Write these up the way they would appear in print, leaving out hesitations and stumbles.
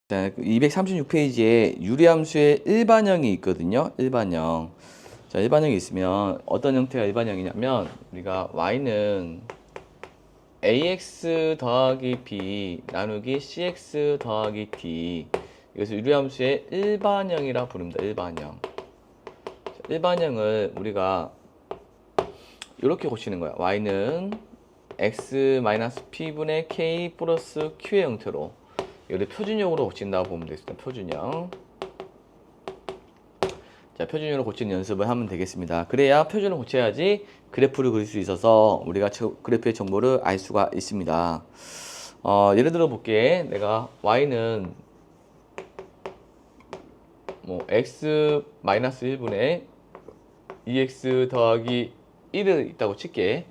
자, 236페이지에 유리함수의 일반형이 있거든요. 일반형. 자, 일반형이 있으면 어떤 형태가 일반형이냐면 우리가 y는 ax 더하기 b 나누기 cx 더하기 d, 이것을 유리함수의 일반형이라 부릅니다. 일반형. 자, 일반형을 우리가 이렇게 고치는 거야. y는 x-p분의 k 플러스 q의 형태로 이걸 표준형으로 고친다고 보면 되겠습니다. 표준형. 자, 표준형으로 고치는 연습을 하면 되겠습니다. 그래야 표준을 고쳐야지 그래프를 그릴 수 있어서 우리가 그래프의 정보를 알 수가 있습니다. 예를 들어 볼게. 내가 y는 뭐 x-1분의 2x 더하기 1을 있다고 칠게.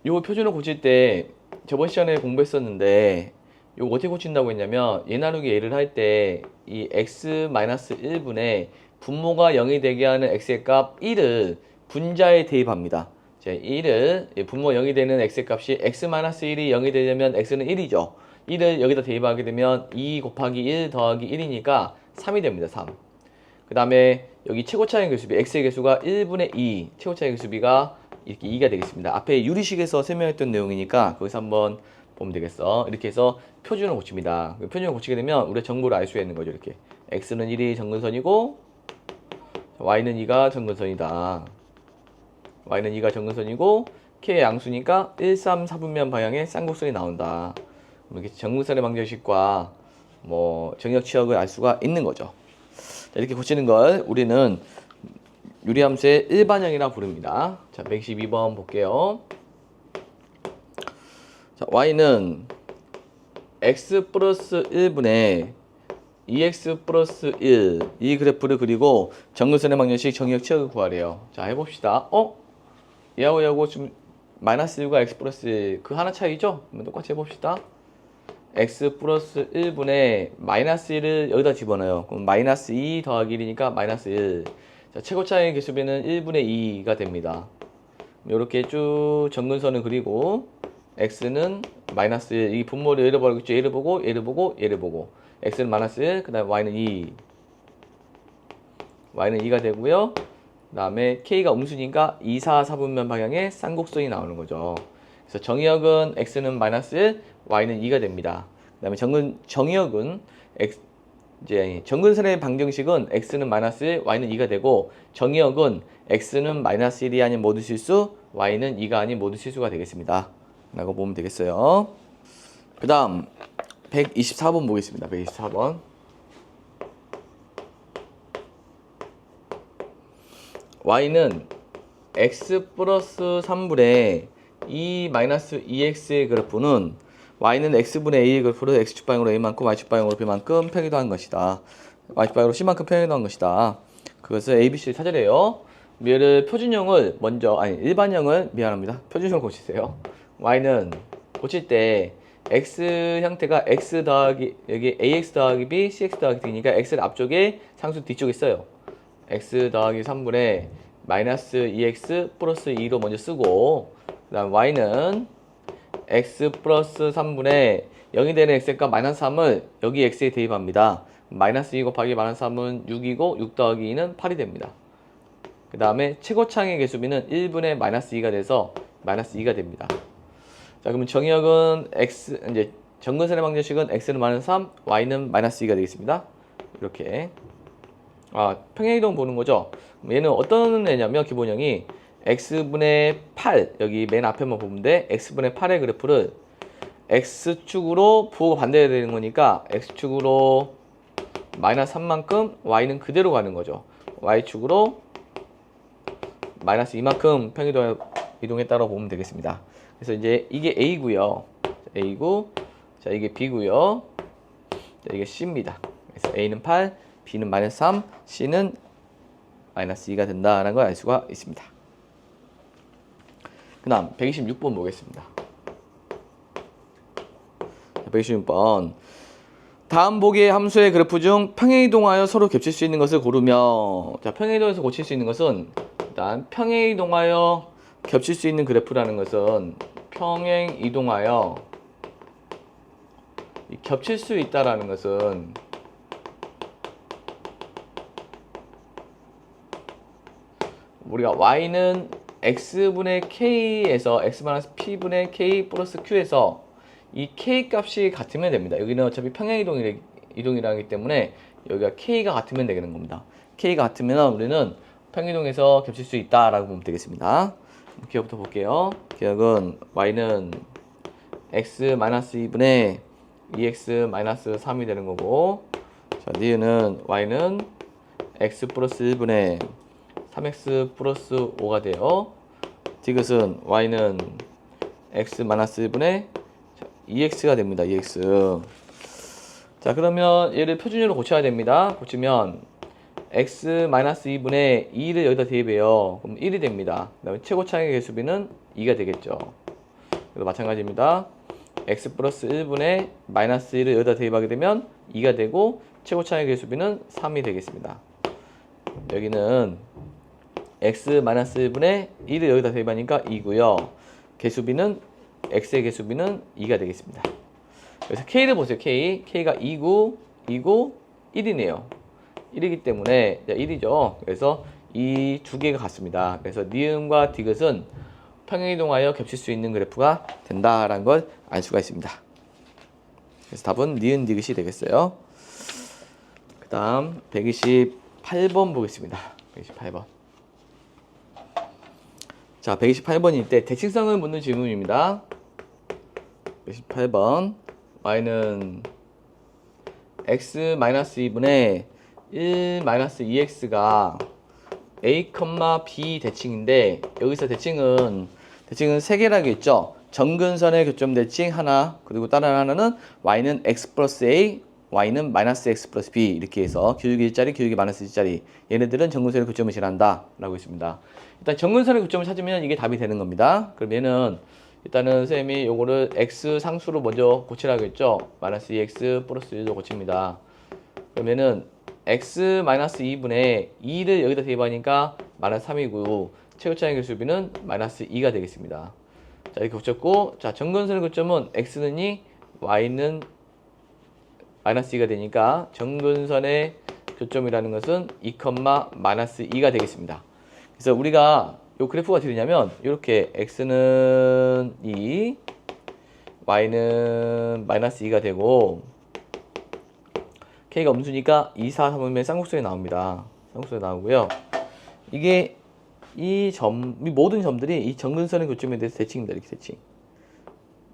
이거 표준을 고칠 때 저번 시간에 공부했었는데 이거 어떻게 고친다고 했냐면 얘 나누기 얘를 할 때 이 x-1분의 분모가 0이 되게 하는 x의 값 1을 분자에 대입합니다. 제 1을 분모 0이 되는 x의 값이 x-1이 0이 되려면 x는 1이죠. 1을 여기다 대입하게 되면 2 곱하기 1 더하기 1이니까 3이 됩니다. 3. 그 다음에 여기 최고차의 개수비 x의 개수가 1분의 2, 최고차의 개수비가 이렇게 2가 되겠습니다. 앞에 유리식에서 설명했던 내용이니까 거기서 한번 보면 되겠어. 이렇게 해서 표준을 고칩니다. 표준을 고치게 되면 우리가 정보를 알 수 있는 거죠. 이렇게 x는 1이 정근선이고 y는 2가 정근선이다. y는 2가 정근선이고 k의 양수니까 1, 3, 4분면 방향의 쌍곡선이 나온다. 이렇게 정근선의 방정식과 뭐 정역 치역을 알 수가 있는 거죠. 자, 이렇게 고치는 걸 우리는 유리함수의 일반형이라 부릅니다. 자, 112번 볼게요. 자, y는 x 플러스 1분의 2x 플러스 1, 이 그래프를 그리고 정근선의 방정식 정역 치역을 구하래요. 자, 해봅시다. 얘하고 지금 마이너스 1과 x 플러스 1, 그 하나 차이죠? 그럼 똑같이 해봅시다. x 플러스 1분의 마이너스 1을 여기다 집어넣어요. 그럼 마이너스 2 더하기 1이니까 마이너스 1. 자, 최고차의 개수비는 1분의 2가 됩니다. 이렇게 쭉 정근선을 그리고 x는 마이너스 1, 이 분모를 얘를 버리겠죠. 얘를 보고 얘를 보고 얘를 보고 x는 마이너스 1, 그 다음에 y는 2, y는 2가 되고요. 그 다음에 k가 음수니까 2, 4, 4분면 방향의 쌍곡선이 나오는 거죠. 그래서 정의역은 x는 마이너스 1, y는 2가 됩니다. 그 다음에 정의역은 이제 정근선의 방정식은 x는 마이너스 1, y는 2가 되고, 정의역은 x는 마이너스 1이 아닌 모두 실수, y는 2가 아닌 모두 실수가 되겠습니다. 라고 보면 되겠어요. 그 다음 124번 보겠습니다. 124번. y는 x 플러스 3분의 2 마이너스 2x의 그래프는 y는 x분의 a의 그래프를 x축방향으로 a만큼 y축방향으로 b만큼 평이도한 것이다. y축방향으로 c만큼 평이도한 것이다. 그것을 abc를 찾으래요. 얘를 표준형을 먼저, 아니 일반형을, 미안합니다. 표준형을 고치세요. y는 고칠 때 x 형태가 x 더하기, 여기 ax 더하기 b, cx 더하기 d니까 x를 앞쪽에, 상수 뒤쪽에 써요. x 더하기 3분의 마이너스 2x 플러스 2로 먼저 쓰고, 그 다음 y는 x 플러스 3분의 0이 되는 x값 마이너스 3을 여기 x에 대입합니다. 마이너스 2 곱하기 마이너스 3은 6이고 6 더하기 2는 8이 됩니다. 그 다음에 최고차의 개수비는 1분의 마이너스 2가 돼서 마이너스 2가 됩니다. 자, 그러면 정의역은 x, 이제 정근선의 방정식은 x는 마이너스 3, y는 마이너스 2가 되겠습니다. 이렇게. 평행이동 보는 거죠. 얘는 어떤 애냐면 기본형이 x분의 8, 여기 맨 앞에만 보면 돼. x분의 8의 그래프를 x축으로 부호가 반대가 되는 거니까 x축으로 마이너스 3만큼, y는 그대로 가는 거죠. y축으로 마이너스 2만큼 평이동했다고 보면 되겠습니다. 그래서 이제 이게 a고요. a고, 자 이게 b고요. 자, 이게 c입니다. 그래서 a는 8, b는 마이너스 3, c는 마이너스 2가 된다는 걸 알 수가 있습니다. 그 다음 126번 보겠습니다. 126번. 다음 보기의 함수의 그래프 중 평행이동하여 서로 겹칠 수 있는 것을 고르며, 자, 평행이동해서 고칠 수 있는 것은, 일단 평행이동하여 겹칠 수 있는 그래프라는 것은 평행이동하여 겹칠 수 있다라는 것은 우리가 y는 x분의 k에서 x-p분의 k 플러스 q에서 이 k 값이 같으면 됩니다. 여기는 어차피 평행이동이라기 때문에 여기가 k가 같으면 되는 겁니다. k가 같으면 우리는 평행이동에서 겹칠 수 있다라고 보면 되겠습니다. 기억부터 볼게요. 기억은 y는 x-2분의 2x-3이 되는 거고, 자, 니은은 y는 x 플러스 1분의 3x 플러스 5가 돼요. 디귿은 y는 x-1분의 2x가 됩니다. 2x. 자, 그러면 얘를 표준으로 고쳐야 됩니다. 고치면 x-2분의 2를 여기다 대입해요. 그럼 1이 됩니다. 그 다음에 최고 차항의 개수비는 2가 되겠죠. 그래서 마찬가지입니다. x 플러스 1분의 마이너스 1을 여기다 대입하게 되면 2가 되고 최고 차항의 개수비는 3이 되겠습니다. 여기는 x-1분의 1을 여기다 대입하니까 2고요. 개수비는 x의 개수비는 2가 되겠습니다. 그래서 k를 보세요. k가 2고 1이네요. 1이기 때문에 1이죠. 그래서 이 두 개가 같습니다. 그래서 니은과 디귿은 평행이동하여 겹칠 수 있는 그래프가 된다라는 걸 알 수가 있습니다. 그래서 답은 니은 디귿이 되겠어요. 그 다음 128번 보겠습니다. 128번. 자, 128번일 때 대칭성을 묻는 질문입니다. 128번. y는 x-2분의 1-2x가 a, b 대칭인데, 여기서 대칭은 3개라고 했죠. 정근선의 교점 대칭 하나, 그리고 다른 하나는 y는 x 플러스 a, y는 마이너스 x 플러스 b 이렇게 해서 교육이 1짜리, 교육이 마이너스 1짜리. 얘네들은 정근선의 교점을 지난다 라고 했습니다. 일단 정근선의 교점을 찾으면 이게 답이 되는 겁니다. 그럼 얘는 일단은 쌤이 요거를 x 상수로 먼저 고치라고 했죠. 마이너스 2x 플러스 1로 고칩니다. 그러면은 x-2분의 2를 여기다 대입하니까 마이너스 3이고 최고차항의 개수비는 마이너스 2가 되겠습니다. 자, 이렇게 고쳤고, 자, 정근선의 교점은 x는 2, y는 마이너스 2가 되니까 정근선의 교점이라는 것은 2, 마이너스 2가 되겠습니다. 그래서 우리가 요 그래프가 어떻게 되냐면 이렇게 x는 2, y는 마이너스 2가 되고 k가 음수니까 2, 4, 3이면 쌍곡선이 나옵니다. 쌍곡선이 나오고요. 이게 이 모든 점들이 이 정근선의 교점에 대해서 대칭입니다. 이렇게 대칭.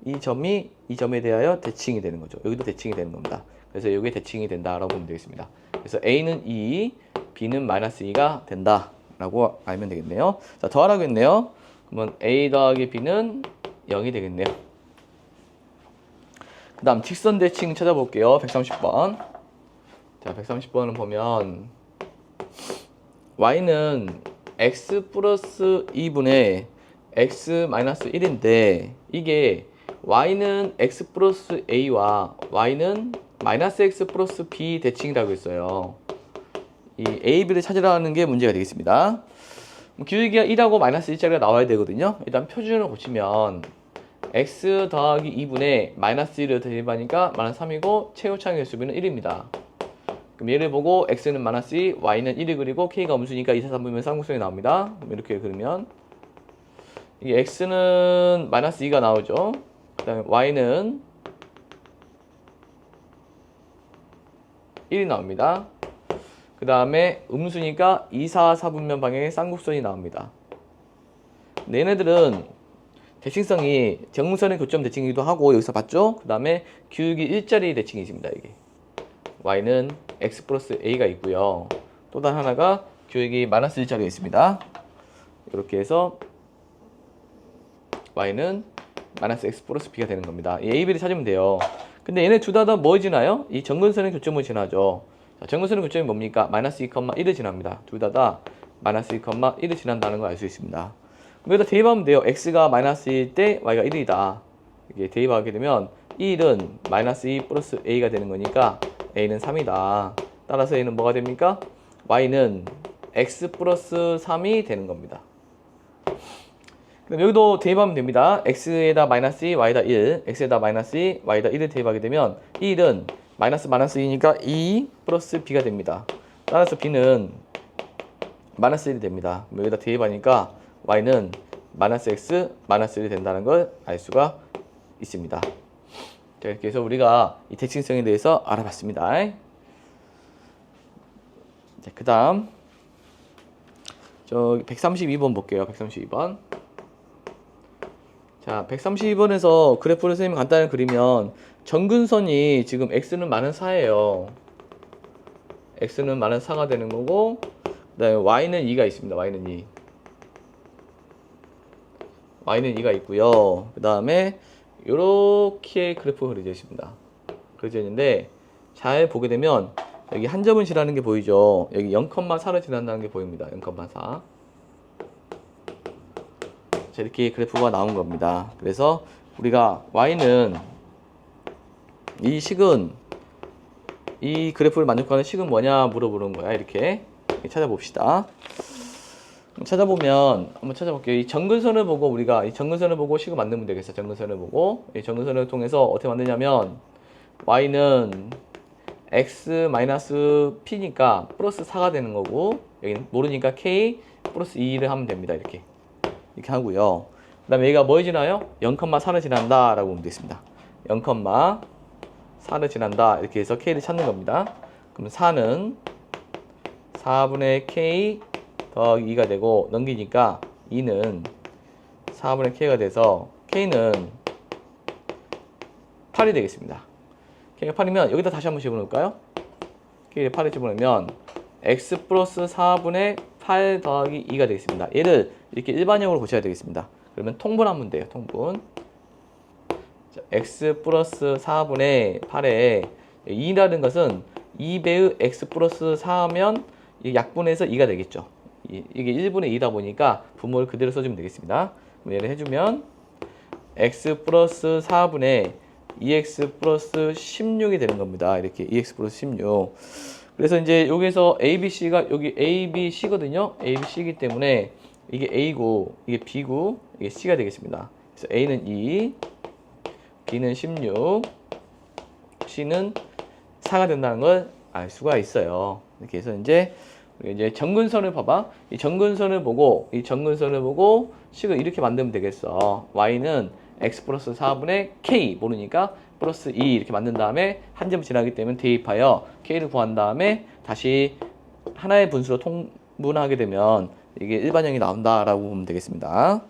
이 점이 이 점에 대하여 대칭이 되는 거죠. 여기도 대칭이 되는 겁니다. 그래서 이게 대칭이 된다라고 보면 되겠습니다. 그래서 a는 2, b는 마이너스 2가 된다. 라고 알면 되겠네요. 자, 더하라고 했네요. 그러면 a 더하기 b는 0이 되겠네요. 그 다음 직선 대칭 찾아볼게요. 130번. 자, 130번을 보면 y는 x 플러스 2분의 x 마이너스 1인데 이게 y는 x 플러스 a와 y는 마이너스 x 플러스 b 대칭이라고 했어요. 이 a, b를 찾으라는 게 문제가 되겠습니다. 기울기가 1하고 마이너스 1짜리가 나와야 되거든요. 일단 표준을 고치면 x 더하기 2분의 마이너스 1을 대입하니까 마이너스 3이고 최고차항의 개수비는 1입니다. 그럼 얘를 보고 x는 마이너스 2, y는 1을 그리고 k가 음수니까 2, 4, 3 보면 쌍곡선이 나옵니다. 그럼 이렇게 그리면 이게 x는 마이너스 2가 나오죠. 그 다음에 y는 1이 나옵니다. 그 다음에 음수니까 2, 4, 4분면 방향의 쌍곡선이 나옵니다. 얘네들은 대칭성이 정근선의 교점 대칭이기도 하고 여기서 봤죠? 그 다음에 기울기 1짜리 대칭이 있습니다. 이게 y는 x 플러스 a가 있고요. 또 다른 하나가 기울기 마이너스 1짜리가 있습니다. 이렇게 해서 y는 마이너스 x 플러스 b가 되는 겁니다. 이 a, b를 찾으면 돼요. 근데 얘네 둘 다 뭐 지나요? 이 정근선의 교점을 지나죠. 자, 정근선의 교점이 뭡니까? 마이너스 2,1을 지납니다. 둘 다 마이너스 2,1을 지난다는 걸 알 수 있습니다. 그럼 여기다 대입하면 돼요. x가 마이너스 1일 때 y가 1이다. 이게 대입하게 되면 1은 마이너스 2 플러스 a가 되는 거니까 a는 3이다. 따라서 a는 뭐가 됩니까? y는 x 플러스 3이 되는 겁니다. 그럼 여기도 대입하면 됩니다. x에다 마이너스 2, y에다 1, x에다 마이너스 2, y에다 1을 대입하게 되면 이 1은 마이너스 2니까 2 플러스 b가 됩니다. 따라서 b는 마이너스 1이 됩니다. 그럼 여기다 대입하니까 y는 마이너스 x, 마이너스 1이 된다는 걸 알 수가 있습니다. 자, 이렇게 해서 우리가 이 대칭성에 대해서 알아봤습니다. 자, 그 다음 저 132번 볼게요. 132번. 자, 132번에서 그래프를 선생님이 간단히 그리면 정근선이 지금 x는 많은 4예요. x는 많은 4가 되는 거고, 그 다음에 y는 2가 있습니다. y는 2. y는 2가 있고요. 그 다음에 요렇게 그래프가 그려져 있습니다. 그려져 있는데 잘 보게 되면 여기 한 점을 지나는 게 보이죠. 여기 0,4를 지난다는 게 보입니다. 0,4. 자, 이렇게 그래프가 나온 겁니다. 그래서 우리가 y는 이 식은 이 그래프를 만족하는 식은 뭐냐 물어보는 거야. 이렇게 찾아봅시다. 찾아보면 한번 찾아볼게요. 이 정근선을 보고 우리가 이 정근선을 보고 식을 만들면 되겠어요. 정근선을 보고 이 정근선을 통해서 어떻게 만드냐면 y는 x-p니까 플러스 4가 되는 거고 여기는 모르니까 k 플러스 2를 하면 됩니다. 이렇게 하고요. 그 다음에 얘가 뭐 지나요? 0,4를 지난다 라고 보면 되겠습니다. 0,4를 지난다 이렇게 해서 k를 찾는 겁니다. 그럼 4는 4분의 k 더하기 2가 되고 넘기니까 2는 4분의 k가 돼서 k는 8이 되겠습니다. k가 8이면 여기다 다시 한번 집어넣을까요? k를 8에 집어넣으면 x 플러스 4분의 8 더하기 2가 되겠습니다. 얘를 이렇게 일반형으로 고쳐야 되겠습니다. 그러면 통분하면 돼요. 통분. 자, x 플러스 4분의 8에 2라는 것은 2배의 x 플러스 4하면 약분해서 2가 되겠죠. 이게 1분의 2다 보니까 분모를 그대로 써주면 되겠습니다. 얘를 해주면 x 플러스 4분의 2x 플러스 16이 되는 겁니다. 이렇게 2x 플러스 16. 그래서 이제 여기서 ABC가 여기 ABC거든요. ABC이기 때문에 이게 A고 이게 B고 이게 C가 되겠습니다. 그래서 A는 2, B는 16, C는 4가 된다는 걸 알 수가 있어요. 이렇게 해서 이제 정근선을 봐봐. 이 정근선을 보고 식을 이렇게 만들면 되겠어. y는 x 플러스 4분의 k 모르니까 플러스 2 이렇게 만든 다음에 한 점 지나기 때문에 대입하여 k를 구한 다음에 다시 하나의 분수로 통분하게 되면 이게 일반형이 나온다라고 보면 되겠습니다.